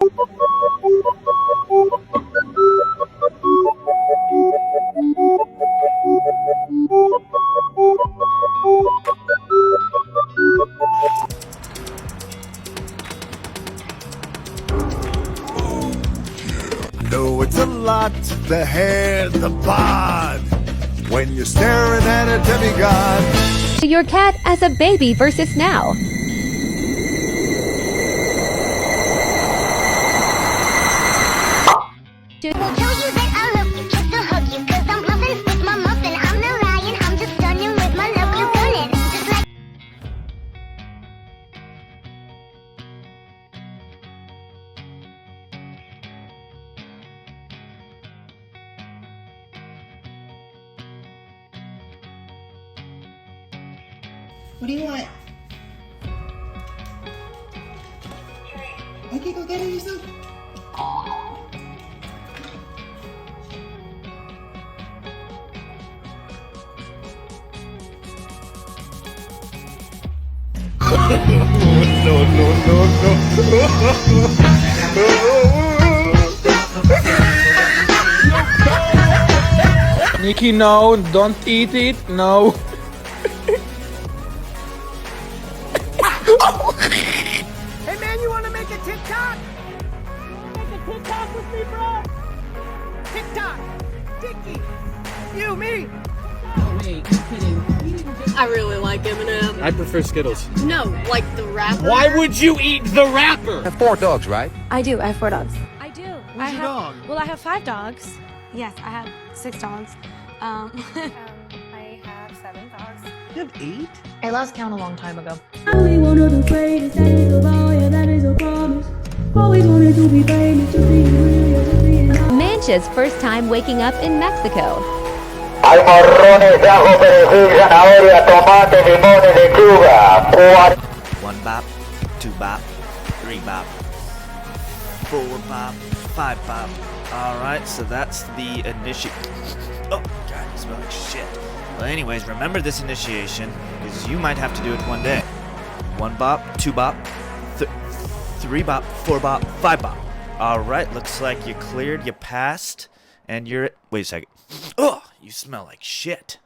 No, it's a lot, the hair, the bod. When you're staring at a demigod. Your cat as a baby versus now. Will tell you that I love you just to hug you, 'cause I'm bluffing with my muffin. I'm not lying, I'm just stunning with my love you gunning. Just like What do you want? Okay, go get it yourself. Nikki, no, don't eat it, no. Hey man, you wanna make a TikTok? Make a TikTok with me, bro? TikTok, Dicky, you, me. I really like Eminem. I prefer Skittles. No, like the rapper. Why would you eat the wrapper? have 4 dogs, right? I do. I have 4 dogs. I do. Where's your dog? Well, I have 5 dogs. Yes, I have 6 dogs. I have 7 dogs. You have 8? I lost count a long time ago. Mancha's first time waking up in Mexico. hay morrones, ajo, perejil, zanahoria, tomate, limones, lechuga. 1 bop, 2 bop, 3 bop, 4 bop, 5 bop. Alright, so that's the Oh, God, you smell like shit. Well, anyways, remember this initiation, because you might have to do it one day. 1 bop, 2 bop, 3 bop, 4 bop, 5 bop. Alright, looks like you cleared, you passed, and you're... Wait a second. Oh, you smell like shit.